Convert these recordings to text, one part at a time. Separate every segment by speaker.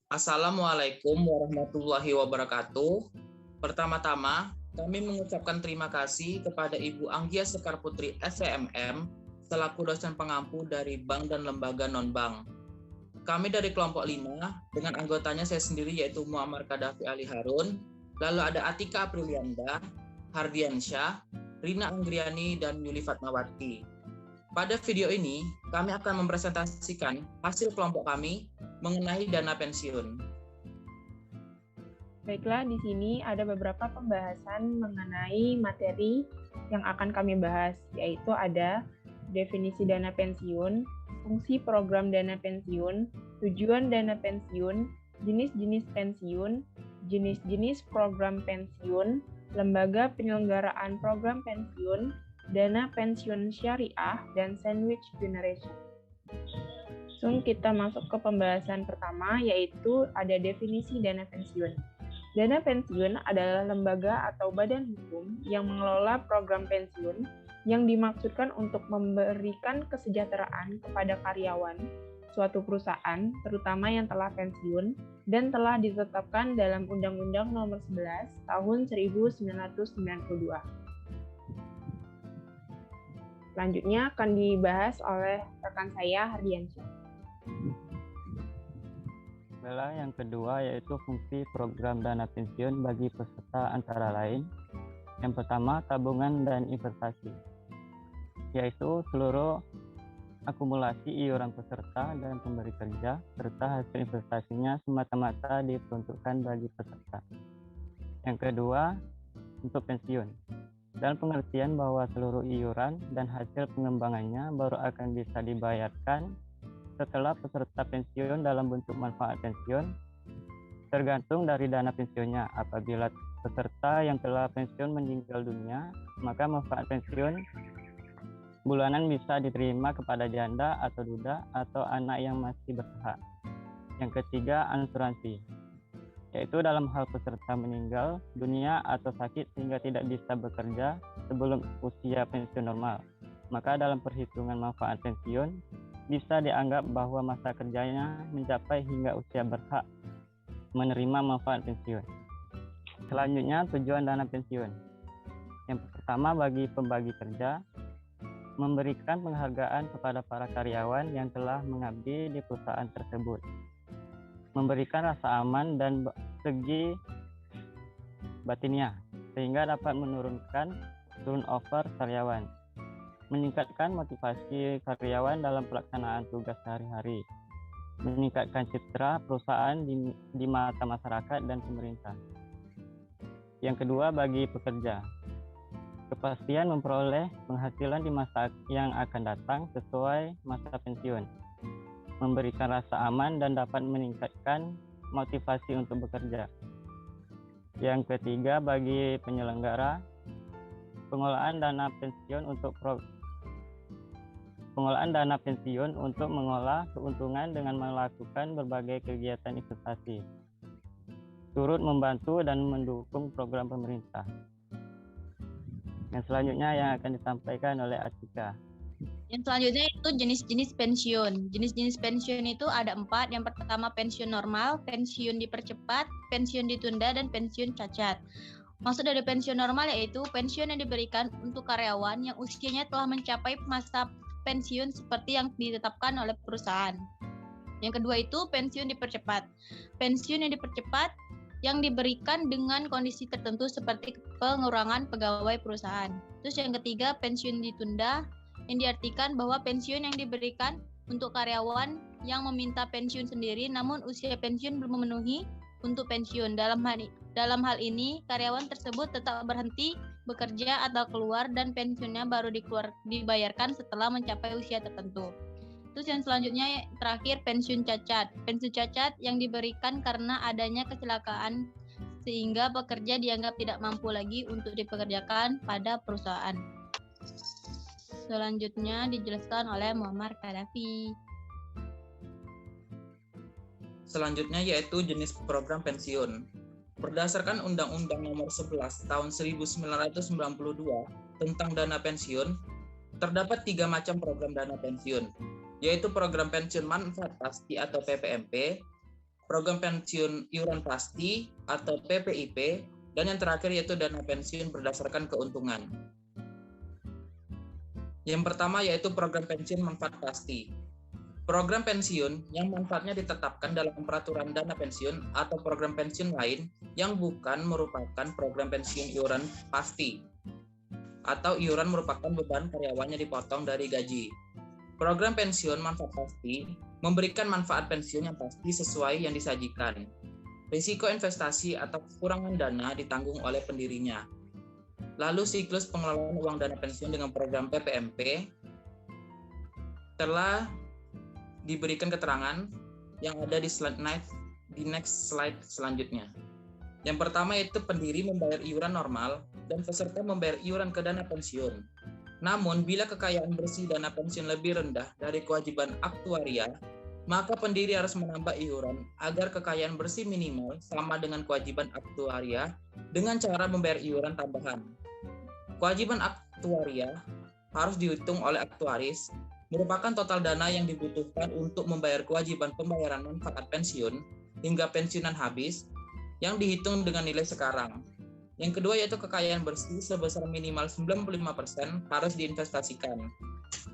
Speaker 1: Assalamualaikum warahmatullahi wabarakatuh. Pertama-tama, kami mengucapkan terima kasih kepada Ibu Anggia Sekar Putri SCMM selaku dosen pengampu dari Bank dan Lembaga Non-Bank. Kami dari kelompok 5 dengan anggotanya saya sendiri yaitu Muammar Kadafi Ali Harun, lalu ada Atika Aprilianda, Hardiansyah, Rina Anggriani, dan Yuli Fatmawati. Pada video ini, kami akan mempresentasikan hasil kelompok kami mengenai dana pensiun.
Speaker 2: Baiklah, di sini ada beberapa pembahasan mengenai materi yang akan kami bahas, yaitu ada definisi dana pensiun, fungsi program dana pensiun, tujuan dana pensiun, jenis-jenis pensiun, jenis-jenis program pensiun, lembaga penyelenggaraan program pensiun, dana pensiun syariah, dan sandwich generation. Langsung kita masuk ke pembahasan pertama, yaitu ada definisi dana pensiun. Dana pensiun adalah lembaga atau badan hukum yang mengelola program pensiun yang dimaksudkan untuk memberikan kesejahteraan kepada karyawan suatu perusahaan, terutama yang telah pensiun, dan telah ditetapkan dalam Undang-Undang Nomor 11 Tahun 1992. Selanjutnya akan dibahas oleh rekan saya, Hardiansyah.
Speaker 3: Yang kedua yaitu fungsi program dana pensiun bagi peserta antara lain. Yang pertama, tabungan dan investasi, yaitu seluruh akumulasi iuran peserta dan pemberi kerja serta hasil investasinya semata-mata diperuntukkan bagi peserta. Yang kedua, untuk pensiun, dalam pengertian bahwa seluruh iuran dan hasil pengembangannya baru akan bisa dibayarkan setelah peserta pensiun dalam bentuk manfaat pensiun, tergantung dari dana pensiunnya. Apabila peserta yang telah pensiun meninggal dunia, maka manfaat pensiun bulanan bisa diterima kepada janda atau duda atau anak yang masih berhak. Yang ketiga, asuransi, yaitu dalam hal peserta meninggal dunia atau sakit sehingga tidak bisa bekerja sebelum usia pensiun normal, maka dalam perhitungan manfaat pensiun bisa dianggap bahwa masa kerjanya mencapai hingga usia berhak menerima manfaat pensiun. Selanjutnya, tujuan dana pensiun. Yang pertama, bagi pembagi kerja, memberikan penghargaan kepada para karyawan yang telah mengabdi di perusahaan tersebut, memberikan rasa aman dan segi batinnya sehingga dapat menurunkan turnover karyawan, meningkatkan motivasi karyawan dalam pelaksanaan tugas sehari-hari, meningkatkan citra perusahaan di mata masyarakat dan pemerintah. Yang kedua, bagi pekerja, kepastian memperoleh penghasilan di masa yang akan datang sesuai masa pensiun, memberikan rasa aman dan dapat meningkatkan motivasi untuk bekerja. Yang ketiga, bagi penyelenggara, pengolahan dana pensiun untuk mengolah keuntungan dengan melakukan berbagai kegiatan investasi, turut membantu dan mendukung program pemerintah. Yang selanjutnya yang akan disampaikan oleh Atika.
Speaker 4: Yang selanjutnya itu jenis-jenis pensiun. Jenis-jenis pensiun itu ada 4. Yang pertama pensiun normal, pensiun dipercepat, pensiun ditunda, dan pensiun cacat. Maksud dari pensiun normal yaitu pensiun yang diberikan untuk karyawan yang usianya telah mencapai masa pensiun seperti yang ditetapkan oleh perusahaan. Yang kedua itu pensiun dipercepat. Pensiun yang dipercepat yang diberikan dengan kondisi tertentu seperti pengurangan pegawai perusahaan. Terus yang ketiga pensiun ditunda, yang diartikan bahwa pensiun yang diberikan untuk karyawan yang meminta pensiun sendiri namun usia pensiun belum memenuhi untuk pensiun. Dalam hal ini karyawan tersebut tetap berhenti bekerja atau keluar dan pensiunnya baru dibayarkan setelah mencapai usia tertentu. Terus yang selanjutnya terakhir pensiun cacat. Pensiun cacat yang diberikan karena adanya kecelakaan sehingga pekerja dianggap tidak mampu lagi untuk dipekerjakan pada perusahaan. Selanjutnya dijelaskan oleh Muammar Kadafi.
Speaker 1: Selanjutnya yaitu jenis program pensiun. Berdasarkan Undang-Undang Nomor 11 Tahun 1992 tentang dana pensiun, terdapat 3 macam program dana pensiun, yaitu program pensiun manfaat pasti atau PPMP, program pensiun iuran pasti atau PPIP, dan yang terakhir yaitu dana pensiun berdasarkan keuntungan. Yang pertama yaitu program pensiun manfaat pasti. Program pensiun yang manfaatnya ditetapkan dalam peraturan dana pensiun atau program pensiun lain yang bukan merupakan program pensiun iuran pasti, atau iuran merupakan beban karyawannya dipotong dari gaji. Program pensiun manfaat pasti memberikan manfaat pensiun yang pasti sesuai yang disajikan. Risiko investasi atau kekurangan dana ditanggung oleh pendirinya. Lalu siklus pengelolaan uang dana pensiun dengan program PPMP telah diberikan keterangan yang ada di next slide selanjutnya. Yang pertama yaitu pendiri membayar iuran normal dan peserta membayar iuran ke dana pensiun. Namun bila kekayaan bersih dana pensiun lebih rendah dari kewajiban aktuaria, maka pendiri harus menambah iuran agar kekayaan bersih minimal sama dengan kewajiban aktuaria dengan cara membayar iuran tambahan. Kewajiban aktuaria harus dihitung oleh aktuaris merupakan total dana yang dibutuhkan untuk membayar kewajiban pembayaran manfaat pensiun hingga pensiunan habis yang dihitung dengan nilai sekarang. Yang kedua yaitu kekayaan bersih sebesar minimal 95% harus diinvestasikan.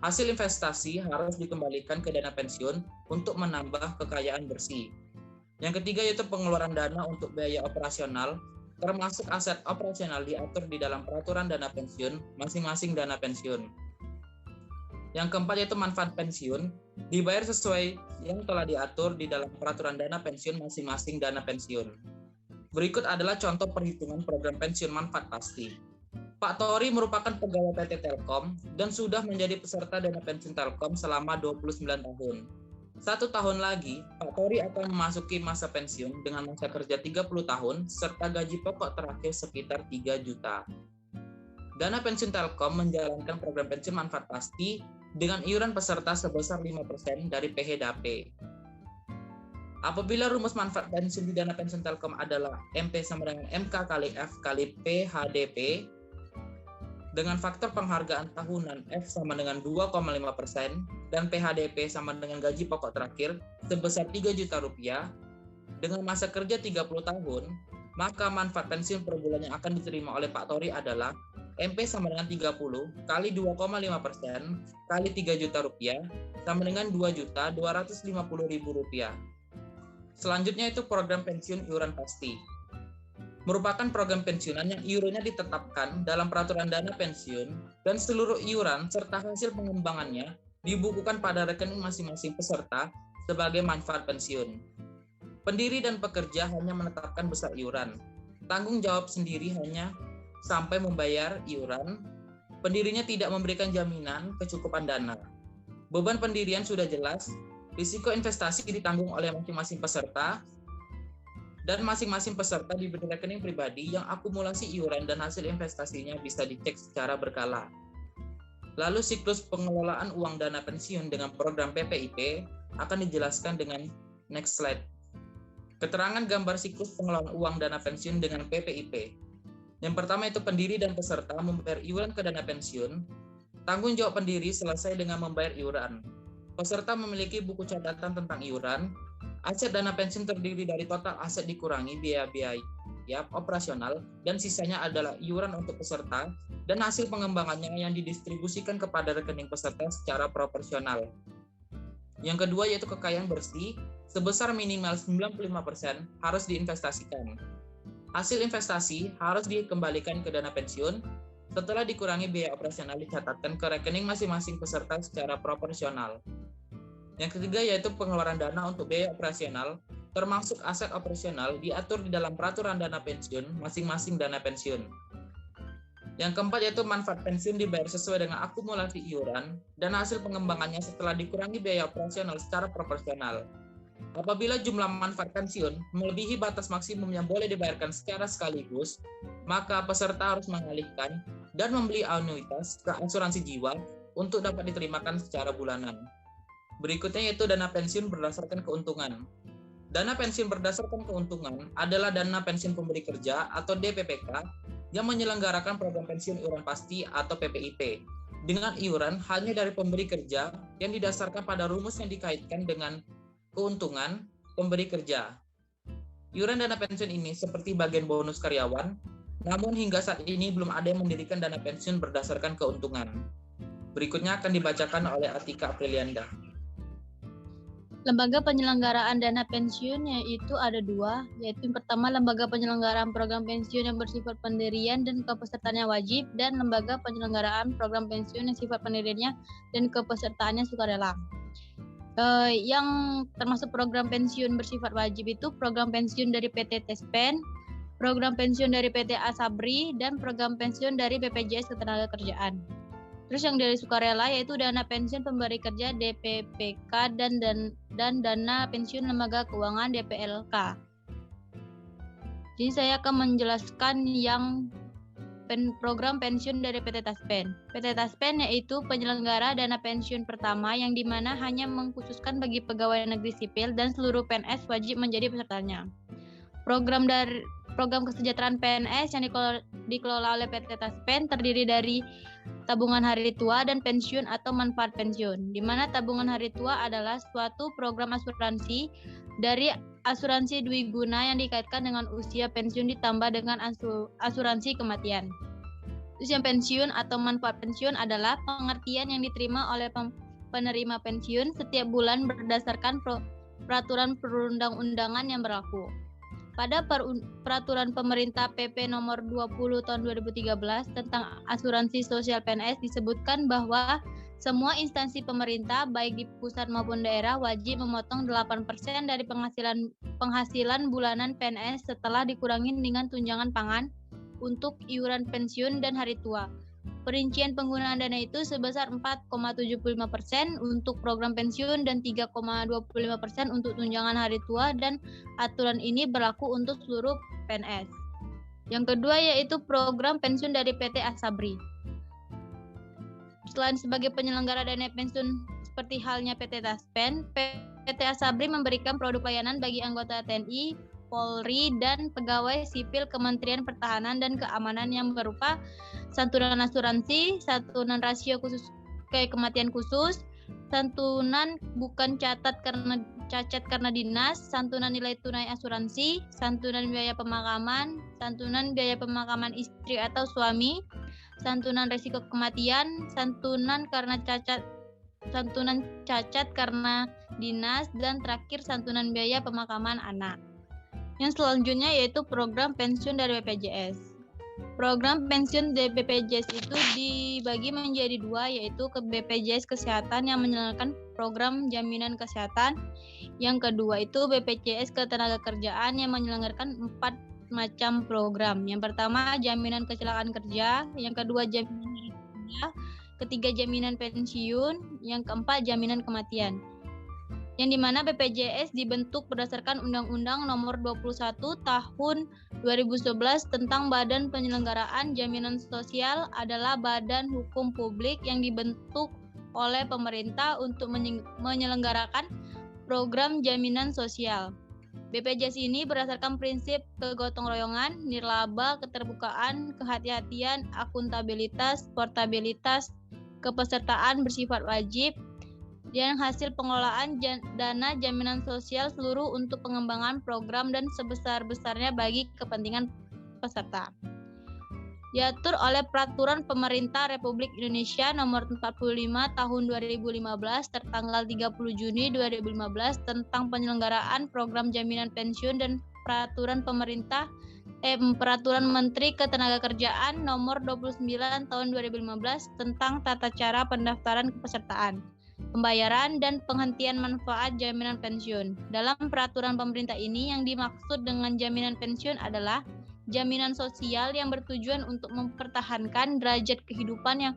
Speaker 1: Hasil investasi harus dikembalikan ke dana pensiun untuk menambah kekayaan bersih. Yang ketiga yaitu pengeluaran dana untuk biaya operasional termasuk aset operasional diatur di dalam peraturan dana pensiun masing-masing dana pensiun. Yang keempat yaitu manfaat pensiun dibayar sesuai yang telah diatur di dalam peraturan dana pensiun masing-masing dana pensiun. Berikut adalah contoh perhitungan program pensiun manfaat pasti. Pak Tori merupakan pegawai PT Telkom dan sudah menjadi peserta dana pensiun Telkom selama 29 tahun. 1 tahun lagi, Pak Tori akan memasuki masa pensiun dengan masa kerja 30 tahun serta gaji pokok terakhir sekitar 3 juta. Dana pensiun Telkom menjalankan program pensiun manfaat pasti dengan iuran peserta sebesar 5% dari PHDP. Apabila rumus manfaat pensiun di dana pensiun Telkom adalah MP sama dengan MK kali F kali PHDP, dengan faktor penghargaan tahunan F sama dengan 2,5% dan PHDP sama dengan gaji pokok terakhir sebesar 3 juta rupiah, dengan masa kerja 30 tahun, maka manfaat pensiun per bulan yang akan diterima oleh Pak Tori adalah MP sama dengan 30 kali 2,5% kali 3 juta rupiah sama dengan 2.250.000 rupiah. Selanjutnya itu program pensiun iuran pasti. Merupakan program pensiunan yang iurannya ditetapkan dalam peraturan dana pensiun dan seluruh iuran serta hasil pengembangannya dibukukan pada rekening masing-masing peserta sebagai manfaat pensiun. Pendiri dan pekerja hanya menetapkan besar iuran. Tanggung jawab sendiri hanya sampai membayar iuran, pendirinya tidak memberikan jaminan kecukupan dana. Beban pendirian sudah jelas, risiko investasi ditanggung oleh masing-masing peserta, dan masing-masing peserta diberi rekening pribadi yang akumulasi iuran dan hasil investasinya bisa dicek secara berkala. Lalu siklus pengelolaan uang dana pensiun dengan program PPIP akan dijelaskan dengan next slide. Keterangan gambar siklus pengelolaan uang dana pensiun dengan PPIP. Yang pertama itu pendiri dan peserta membayar iuran ke dana pensiun. Tanggung jawab pendiri selesai dengan membayar iuran. Peserta memiliki buku catatan tentang iuran. Aset dana pensiun terdiri dari total aset dikurangi biaya operasional dan sisanya adalah iuran untuk peserta dan hasil pengembangannya yang didistribusikan kepada rekening peserta secara proporsional. Yang kedua yaitu kekayaan bersih sebesar minimal 95% harus diinvestasikan. Hasil investasi harus dikembalikan ke dana pensiun setelah dikurangi biaya operasional dicatatkan ke rekening masing-masing peserta secara proporsional. Yang ketiga yaitu pengeluaran dana untuk biaya operasional termasuk aset operasional diatur di dalam peraturan dana pensiun masing-masing dana pensiun. Yang keempat yaitu manfaat pensiun dibayar sesuai dengan akumulasi iuran dan hasil pengembangannya setelah dikurangi biaya operasional secara proporsional. Apabila jumlah manfaat pensiun melebihi batas maksimum yang boleh dibayarkan secara sekaligus, maka peserta harus mengalihkan dan membeli anuitas ke asuransi jiwa untuk dapat diterimakan secara bulanan. Berikutnya yaitu dana pensiun berdasarkan keuntungan. Dana pensiun berdasarkan keuntungan adalah dana pensiun pemberi kerja atau DPPK yang menyelenggarakan program pensiun iuran pasti atau PPIP dengan iuran hanya dari pemberi kerja yang didasarkan pada rumus yang dikaitkan dengan keuntungan pemberi kerja. Iuran dana pensiun ini seperti bagian bonus karyawan, namun hingga saat ini belum ada yang mendirikan dana pensiun berdasarkan keuntungan. Berikutnya akan dibacakan oleh Atika Aprilianda.
Speaker 4: Lembaga penyelenggaraan dana pensiun yaitu ada 2, yaitu yang pertama lembaga penyelenggaraan program pensiun yang bersifat pendirian dan kepesertaannya wajib, dan lembaga penyelenggaraan program pensiun yang sifat pendiriannya dan kepesertaannya sukarela. Yang termasuk program pensiun bersifat wajib itu program pensiun dari PT Tespen, program pensiun dari PT Asabri, dan program pensiun dari BPJS Ketenagakerjaan. Terus yang dari sukarela yaitu dana pensiun pemberi kerja DPPK dan dana pensiun lembaga keuangan DPLK. Jadi saya akan menjelaskan yang program pensiun dari PT Taspen. PT Taspen yaitu penyelenggara dana pensiun pertama yang dimana hanya mengkhususkan bagi pegawai negeri sipil dan seluruh PNS wajib menjadi pesertanya. Program kesejahteraan PNS yang dikelola oleh PT Taspen terdiri dari tabungan hari tua dan pensiun atau manfaat pensiun, di mana tabungan hari tua adalah suatu program asuransi dari asuransi dwiguna yang dikaitkan dengan usia pensiun ditambah dengan asuransi kematian. Terus yang pensiun atau manfaat pensiun adalah pengertian yang diterima oleh penerima pensiun setiap bulan berdasarkan peraturan perundang-undangan yang berlaku. Pada peraturan pemerintah PP nomor 20 tahun 2013 tentang asuransi sosial PNS disebutkan bahwa semua instansi pemerintah baik di pusat maupun daerah wajib memotong 8% dari penghasilan bulanan PNS setelah dikurangi dengan tunjangan pangan untuk iuran pensiun dan hari tua. Perincian penggunaan dana itu sebesar 4,75% untuk program pensiun dan 3,25% untuk tunjangan hari tua, dan aturan ini berlaku untuk seluruh PNS. Yang kedua yaitu program pensiun dari PT Asabri. Selain sebagai penyelenggara dana pensiun seperti halnya PT Taspen, PT Asabri memberikan produk layanan bagi anggota TNI, Polri, dan pegawai sipil Kementerian Pertahanan dan Keamanan yang berupa santunan asuransi, santunan rasio khusus kematian khusus, santunan bukan cacat karena dinas, santunan nilai tunai asuransi, santunan biaya pemakaman istri atau suami, santunan risiko kematian, santunan cacat karena dinas, dan terakhir santunan biaya pemakaman anak. Yang selanjutnya yaitu program pensiun dari BPJS. Program pensiun dari BPJS itu dibagi menjadi 2, yaitu ke BPJS Kesehatan yang menyelenggarakan program jaminan kesehatan. Yang kedua itu BPJS Ketenagakerjaan yang menyelenggarakan 4 macam program. Yang pertama jaminan kecelakaan kerja, yang kedua jaminan hari tua, ketiga jaminan pensiun, yang keempat jaminan kematian. Yang dimana BPJS dibentuk berdasarkan Undang-Undang Nomor 21 Tahun 2011 tentang Badan Penyelenggaraan Jaminan Sosial adalah badan hukum publik yang dibentuk oleh pemerintah untuk menyelenggarakan program jaminan sosial. BPJS ini berdasarkan prinsip kegotong royongan, nirlaba, keterbukaan, kehati-hatian, akuntabilitas, portabilitas, kepesertaan bersifat wajib, dan hasil pengelolaan dana jaminan sosial seluruh untuk pengembangan program dan sebesar-besarnya bagi kepentingan peserta. Diatur oleh Peraturan Pemerintah Republik Indonesia Nomor 45 Tahun 2015 tertanggal 30 Juni 2015 tentang penyelenggaraan program jaminan pensiun, dan Peraturan Menteri Ketenagakerjaan Nomor 29 Tahun 2015 tentang tata cara pendaftaran kepesertaan, pembayaran, dan penghentian manfaat jaminan pensiun. Dalam peraturan pemerintah ini yang dimaksud dengan jaminan pensiun adalah jaminan sosial yang bertujuan untuk mempertahankan derajat kehidupan yang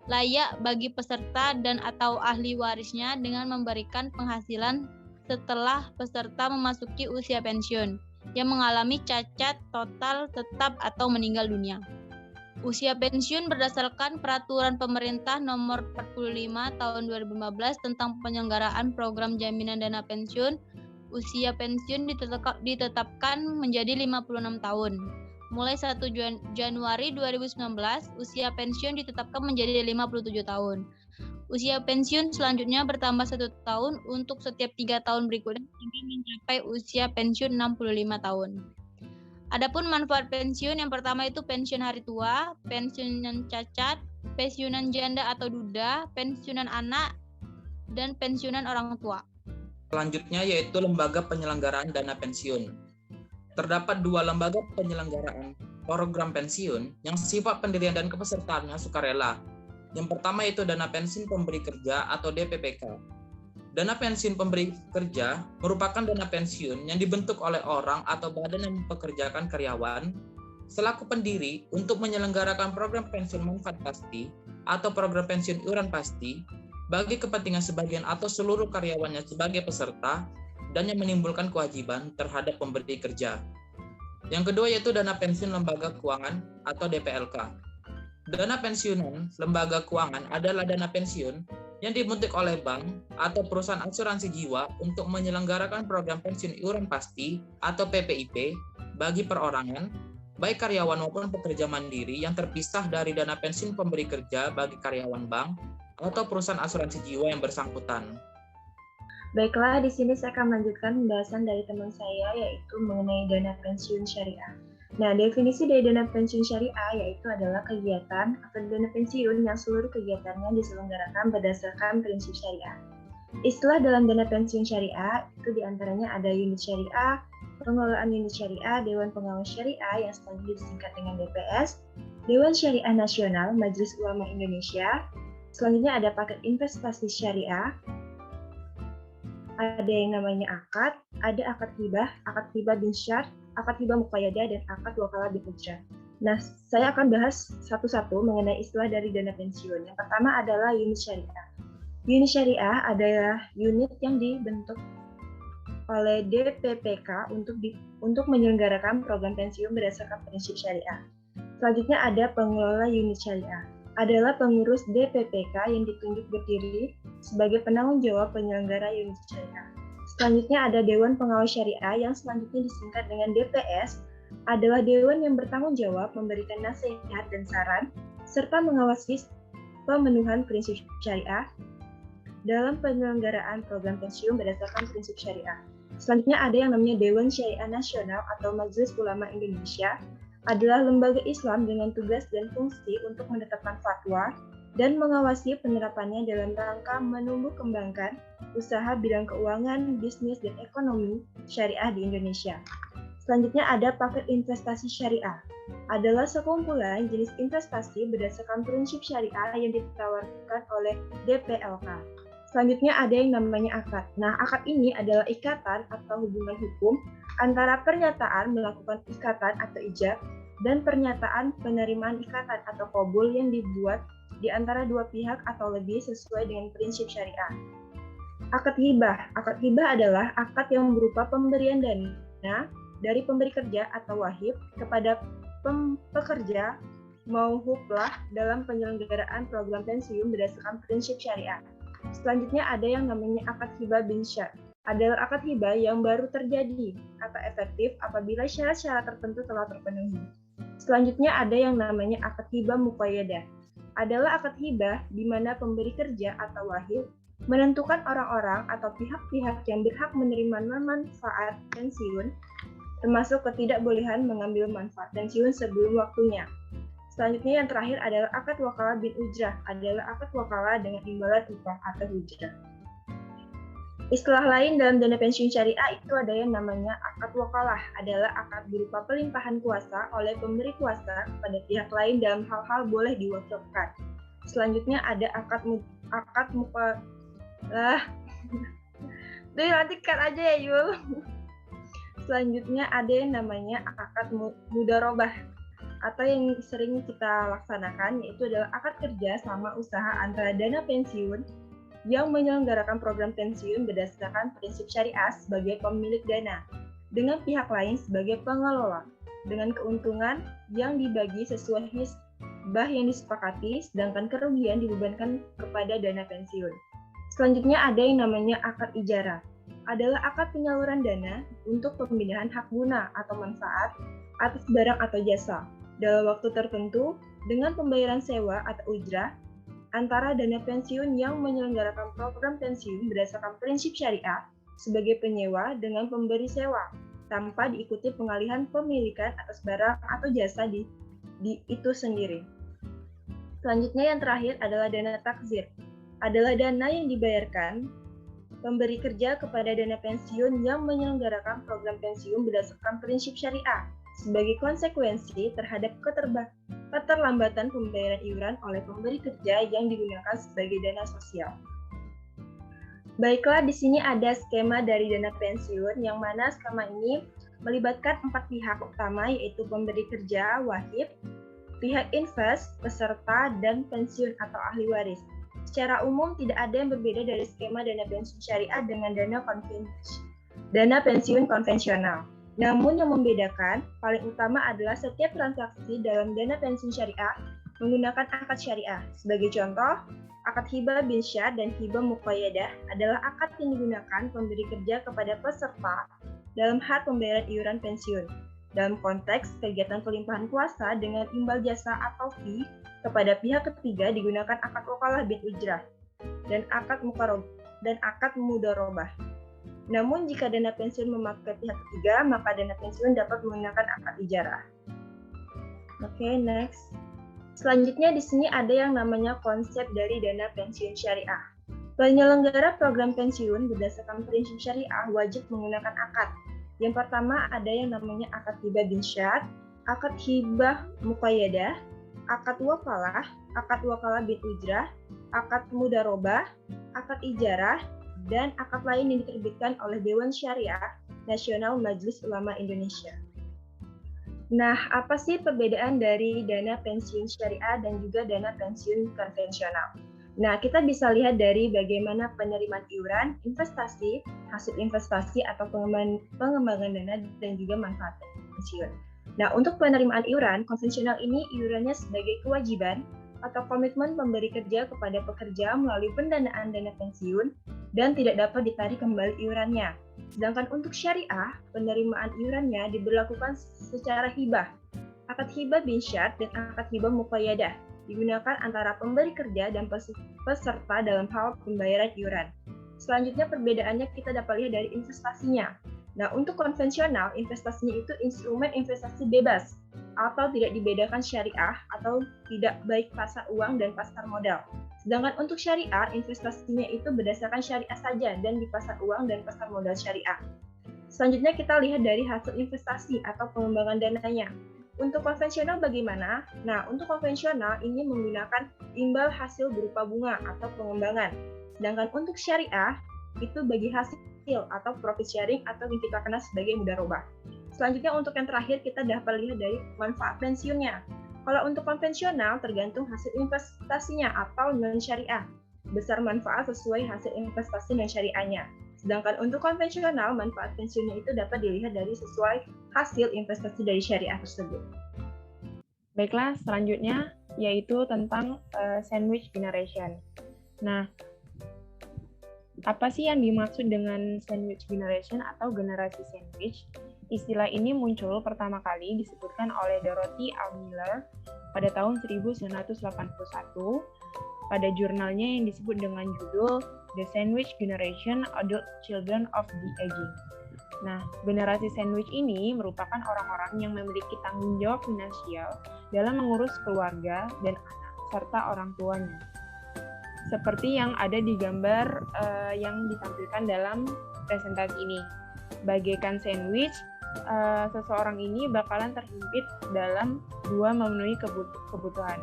Speaker 4: layak bagi peserta dan atau ahli warisnya dengan memberikan penghasilan setelah peserta memasuki usia pensiun yang mengalami cacat total, tetap, atau meninggal dunia. Usia pensiun berdasarkan Peraturan Pemerintah Nomor 45 Tahun 2015 tentang penyelenggaraan program jaminan dana pensiun, usia pensiun ditetapkan menjadi 56 tahun. Mulai 1 Januari 2019, usia pensiun ditetapkan menjadi 57 tahun. Usia pensiun selanjutnya bertambah 1 tahun untuk setiap 3 tahun berikutnya hingga mencapai usia pensiun 65 tahun. Adapun manfaat pensiun yang pertama itu pensiun hari tua, pensiunan cacat, pensiunan janda atau duda, pensiunan anak, dan pensiunan orang tua.
Speaker 1: Selanjutnya yaitu lembaga penyelenggaraan dana pensiun. Terdapat 2 lembaga penyelenggaraan program pensiun yang sifat pendirian dan kepesertaannya sukarela. Yang pertama yaitu Dana Pensiun Pemberi Kerja atau DPPK. Dana pensiun pemberi kerja merupakan dana pensiun yang dibentuk oleh orang atau badan yang mempekerjakan karyawan selaku pendiri untuk menyelenggarakan program pensiun manfaat pasti atau program pensiun iuran pasti bagi kepentingan sebagian atau seluruh karyawannya sebagai peserta dan yang menimbulkan kewajiban terhadap pemberi kerja. Yang kedua yaitu Dana Pensiun Lembaga Keuangan atau DPLK. Dana pensiunan lembaga keuangan adalah dana pensiun yang dibentuk oleh bank atau perusahaan asuransi jiwa untuk menyelenggarakan program pensiun iuran pasti atau PPIP bagi perorangan, baik karyawan maupun pekerja mandiri yang terpisah dari dana pensiun pemberi kerja bagi karyawan bank atau perusahaan asuransi jiwa yang bersangkutan.
Speaker 5: Baiklah, di sini saya akan melanjutkan pembahasan dari teman saya yaitu mengenai dana pensiun syariah. Nah, definisi dari dana pensiun syariah yaitu adalah kegiatan atau dana pensiun yang seluruh kegiatannya diselenggarakan berdasarkan prinsip syariah. Istilah dalam dana pensiun syariah itu diantaranya ada unit syariah, pengelolaan unit syariah, Dewan Pengawas Syariah yang selanjutnya disingkat dengan DPS, Dewan Syariah Nasional, Majelis Ulama Indonesia, selanjutnya ada paket investasi syariah, ada yang namanya akad, ada akad hibah bin syar, akad hibah muqayyadah, dan akad wakalah bin ujrah. Nah, saya akan bahas satu-satu mengenai istilah dari dana pensiun. Yang pertama adalah unit syariah. Unit syariah adalah unit yang dibentuk oleh DPPK untuk menyelenggarakan program pensiun berdasarkan prinsip syariah. Selanjutnya ada pengelola unit syariah. Adalah pengurus DPPK yang ditunjuk berdiri sebagai penanggung jawab penyelenggara unit syariah. Selanjutnya ada Dewan Pengawas Syariah yang selanjutnya disingkat dengan DPS, adalah dewan yang bertanggung jawab memberikan nasihat dan saran serta mengawasi pemenuhan prinsip syariah dalam penyelenggaraan program pensiun berdasarkan prinsip syariah. Selanjutnya ada yang namanya Dewan Syariah Nasional atau Majelis Ulama Indonesia, adalah lembaga Islam dengan tugas dan fungsi untuk menetapkan fatwa dan mengawasi penerapannya dalam rangka menumbuh kembangkan usaha bidang keuangan, bisnis, dan ekonomi syariah di Indonesia. Selanjutnya ada paket investasi syariah. Adalah sekumpulan jenis investasi berdasarkan prinsip syariah yang ditawarkan oleh DPLK. Selanjutnya ada yang namanya akad. Nah, akad ini adalah ikatan atau hubungan hukum antara pernyataan melakukan ikatan atau ijab dan pernyataan penerimaan ikatan atau qabul yang dibuat di antara dua pihak atau lebih sesuai dengan prinsip syariah. Akad hibah. Akad hibah adalah akad yang berupa pemberian dana dari pemberi kerja atau wahib kepada pekerja mauhublah dalam penyelenggaraan program pensiun berdasarkan prinsip syariah. Selanjutnya ada yang namanya akad hibah bin syar. Adalah akad hibah yang baru terjadi atau efektif apabila syarat-syarat tertentu telah terpenuhi. Selanjutnya ada yang namanya akad hibah muqayyadah. Adalah akad hibah di mana pemberi kerja atau wahib menentukan orang-orang atau pihak-pihak yang berhak menerima manfaat pensiun, termasuk ketidakbolehan mengambil manfaat pensiun sebelum waktunya. Selanjutnya yang terakhir adalah akad wakalah bin ujrah, adalah akad wakalah dengan imbalan upah atau ujrah. Istilah lain dalam dana pensiun syariah itu ada yang namanya akad wakalah, adalah akad berupa pelimpahan kuasa oleh pemberi kuasa kepada pihak lain dalam hal-hal boleh diwakilkan. Selanjutnya ada akad nanti cut aja ya Yul. Selanjutnya ada yang namanya akad mudharabah atau yang sering kita laksanakan, yaitu adalah akad kerja sama usaha antara dana pensiun yang menyelenggarakan program pensiun berdasarkan prinsip syariah sebagai pemilik dana dengan pihak lain sebagai pengelola dengan keuntungan yang dibagi sesuai hisbah yang disepakati, sedangkan kerugian dibebankan kepada dana pensiun. Selanjutnya ada yang namanya akad ijarah, adalah akad penyaluran dana untuk pemindahan hak guna atau manfaat atas barang atau jasa dalam waktu tertentu dengan pembayaran sewa atau ujrah antara dana pensiun yang menyelenggarakan program pensiun berdasarkan prinsip syariah sebagai penyewa dengan pemberi sewa, tanpa diikuti pengalihan pemilikan atas barang atau jasa di itu sendiri. Selanjutnya yang terakhir adalah dana takzir. Adalah dana yang dibayarkan pemberi kerja kepada dana pensiun yang menyelenggarakan program pensiun berdasarkan prinsip syariah sebagai konsekuensi terhadap keterlambatan pembayaran iuran oleh pemberi kerja yang digunakan sebagai dana sosial. Baiklah, di sini ada skema dari dana pensiun, yang mana skema ini melibatkan 4 pihak utama, yaitu pemberi kerja, wahib, pihak invest, peserta, dan pensiun atau ahli waris. Secara umum, tidak ada yang berbeda dari skema dana pensiun syariah dengan dana pensiun konvensional. Namun yang membedakan paling utama adalah setiap transaksi dalam dana pensiun syariah menggunakan akad syariah. Sebagai contoh, akad hibah bin syar dan hibah muqayyadah adalah akad yang digunakan pemberi kerja kepada peserta dalam hal pembayaran iuran pensiun. Dalam konteks kegiatan pelimpahan kuasa dengan imbal jasa atau fee kepada pihak ketiga digunakan akad wakalah bin ujrah dan akad mudharabah. Namun jika dana pensiun memakai pihak ketiga, maka dana pensiun dapat menggunakan akad ijarah. Oke, next. Selanjutnya di sini ada yang namanya konsep dari dana pensiun syariah. Penyelenggara program pensiun berdasarkan prinsip syariah wajib menggunakan akad. Yang pertama ada yang namanya akad hibah bin syar, akad hibah muqayyadah, akad wakalah bin ujrah, akad mudharabah, akad ijarah, dan akad lain yang diterbitkan oleh Dewan Syariah Nasional Majelis Ulama Indonesia. Nah, apa sih perbedaan dari dana pensiun syariah dan juga dana pensiun konvensional? Nah, kita bisa lihat dari bagaimana penerimaan iuran, investasi, hasil investasi atau pengembangan dana dan juga manfaat pensiun. Nah, untuk penerimaan iuran, konvensional ini iurannya sebagai kewajiban atau komitmen pemberi kerja kepada pekerja melalui pendanaan dana pensiun dan tidak dapat ditarik kembali iurannya. Sedangkan untuk syariah, penerimaan iurannya diberlakukan secara hibah. Akad hibah bin syar dan akad hibah muqayyadah digunakan antara pemberi kerja dan peserta dalam hal pembayaran iuran. Selanjutnya perbedaannya kita dapat lihat dari investasinya. Nah, untuk konvensional, investasinya itu instrumen investasi bebas atau tidak dibedakan syariah atau tidak baik pasar uang dan pasar modal. Sedangkan untuk syariah, investasinya itu berdasarkan syariah saja dan di pasar uang dan pasar modal syariah. Selanjutnya kita lihat dari hasil investasi atau pengembangan dananya. Untuk konvensional bagaimana? Nah, untuk konvensional ini menggunakan imbal hasil berupa bunga atau pengembangan. Sedangkan untuk syariah itu bagi hasil atau profit sharing atau yang kita kenal sebagai mudharabah. Selanjutnya untuk yang terakhir kita dapat lihat dari manfaat pensiunnya. Kalau untuk konvensional tergantung hasil investasinya atau non-syariah. Besar manfaat sesuai hasil investasi non-syariahnya. Sedangkan untuk konvensional manfaat pensiunnya itu dapat dilihat dari sesuai hasil investasi dari syariah tersebut.
Speaker 2: Baiklah, selanjutnya yaitu tentang sandwich generation. Nah, apa sih yang dimaksud dengan sandwich generation atau generasi sandwich? Istilah ini muncul pertama kali disebutkan oleh Dorothy L. Miller pada tahun 1981 pada jurnalnya yang disebut dengan judul The Sandwich Generation: Adult Children of the Aging. Nah, generasi sandwich ini merupakan orang-orang yang memiliki tanggung jawab finansial dalam mengurus keluarga dan anak serta orang tuanya. Seperti yang ada di gambar yang ditampilkan dalam presentasi ini. Bagaikan sandwich, seseorang ini bakalan terhimpit dalam dua memenuhi kebutuhan.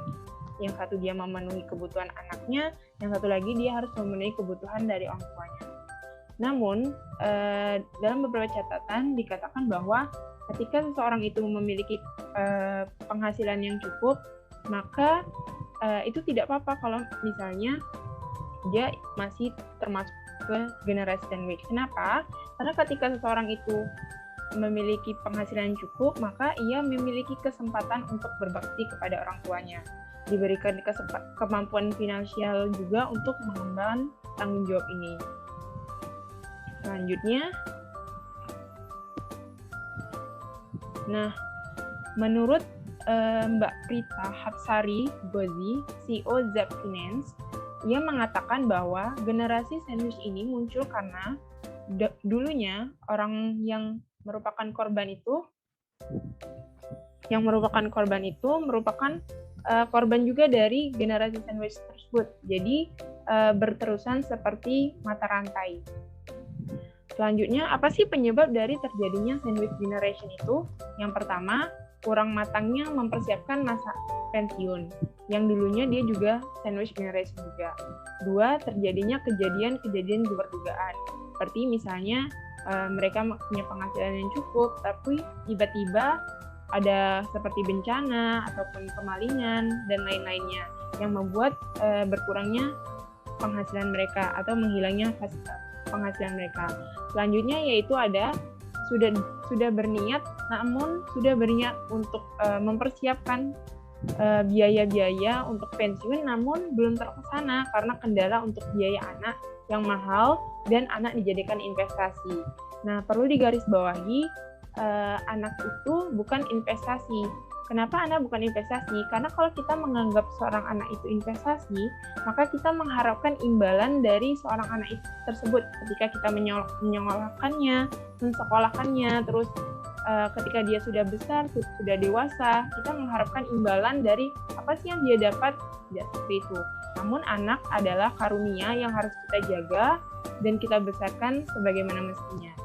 Speaker 2: Yang satu dia memenuhi kebutuhan anaknya, yang satu lagi dia harus memenuhi kebutuhan dari orang tuanya. Namun, dalam beberapa catatan dikatakan bahwa ketika seseorang itu memiliki penghasilan yang cukup, maka itu tidak apa-apa kalau misalnya dia masih termasuk ke generasi sandwich. Kenapa? Karena ketika seseorang itu memiliki penghasilan yang cukup, maka ia memiliki kesempatan untuk berbakti kepada orang tuanya. Diberikan kemampuan finansial juga untuk mengemban tanggung jawab ini. Selanjutnya, nah, menurut Mbak Prita Hapsari Gozi, CEO Zep Finance, ia mengatakan bahwa generasi sandwich ini muncul karena dulunya orang yang merupakan korban itu merupakan korban juga dari generasi sandwich tersebut. Jadi berterusan seperti mata rantai. Selanjutnya, apa sih penyebab dari terjadinya sandwich generation itu? Yang pertama, kurang matangnya mempersiapkan masa pensiun, yang dulunya dia juga sandwich generation juga. Dua, terjadinya kejadian-kejadian di luar dugaan, seperti misalnya mereka punya penghasilan yang cukup, tapi tiba-tiba ada seperti bencana ataupun kemalingan dan lain-lainnya yang membuat berkurangnya penghasilan mereka atau menghilangnya penghasilan mereka. Selanjutnya yaitu ada sudah berniat untuk mempersiapkan biaya-biaya untuk pensiun, namun belum terlaksana karena kendala untuk biaya anak yang mahal dan anak dijadikan investasi. Nah, perlu digarisbawahi, anak itu bukan investasi. Kenapa anak bukan investasi? Karena kalau kita menganggap seorang anak itu investasi, maka kita mengharapkan imbalan dari seorang anak itu tersebut ketika kita menyekolahkannya, mensekolahkannya, terus ketika dia sudah besar, sudah dewasa, kita mengharapkan imbalan dari apa sih yang dia dapat, tidak seperti itu. Namun anak adalah karunia yang harus kita jaga dan kita besarkan sebagaimana mestinya.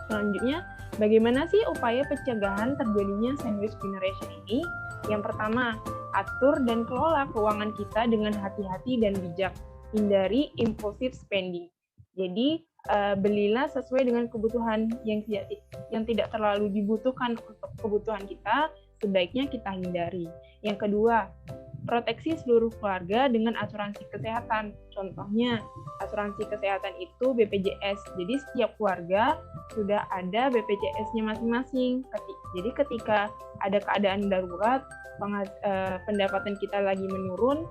Speaker 2: Selanjutnya, bagaimana sih upaya pencegahan terjadinya sandwich generation ini? Yang pertama, atur dan kelola keuangan kita dengan hati-hati dan bijak. Hindari impulsive spending. Jadi, belilah sesuai dengan kebutuhan yang tidak terlalu dibutuhkan untuk kebutuhan kita, sebaiknya kita hindari. Yang kedua, proteksi seluruh keluarga dengan asuransi kesehatan. Contohnya, asuransi kesehatan itu BPJS. Jadi setiap keluarga sudah ada BPJS-nya masing-masing. Jadi ketika ada keadaan darurat, pendapatan kita lagi menurun,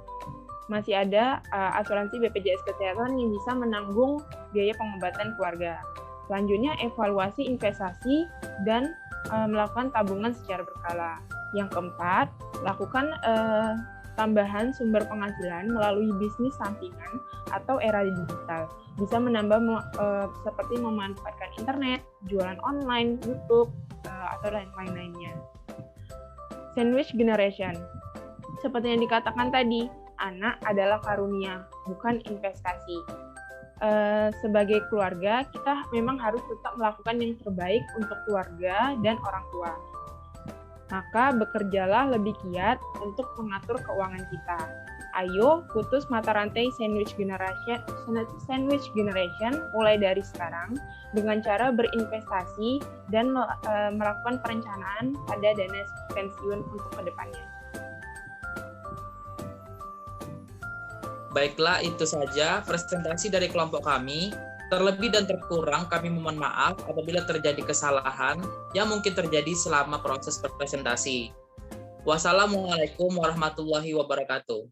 Speaker 2: masih ada asuransi BPJS Kesehatan yang bisa menanggung biaya pengobatan keluarga. Selanjutnya, evaluasi investasi dan melakukan tabungan secara berkala. Yang keempat, lakukan tambahan sumber penghasilan melalui bisnis sampingan atau era digital. Bisa menambah seperti memanfaatkan internet, jualan online, YouTube, atau lain-lainnya. Sandwich generation. Seperti yang dikatakan tadi, anak adalah karunia, bukan investasi. Sebagai keluarga, kita memang harus tetap melakukan yang terbaik untuk keluarga dan orang tua. Maka bekerjalah lebih giat untuk mengatur keuangan kita. Ayo putus mata rantai sandwich generation mulai dari sekarang dengan cara berinvestasi dan melakukan perencanaan pada dana pensiun untuk kedepannya.
Speaker 1: Baiklah, itu saja presentasi dari kelompok kami. Terlebih dan terkurang kami mohon maaf apabila terjadi kesalahan yang mungkin terjadi selama proses presentasi. Wassalamualaikum warahmatullahi wabarakatuh.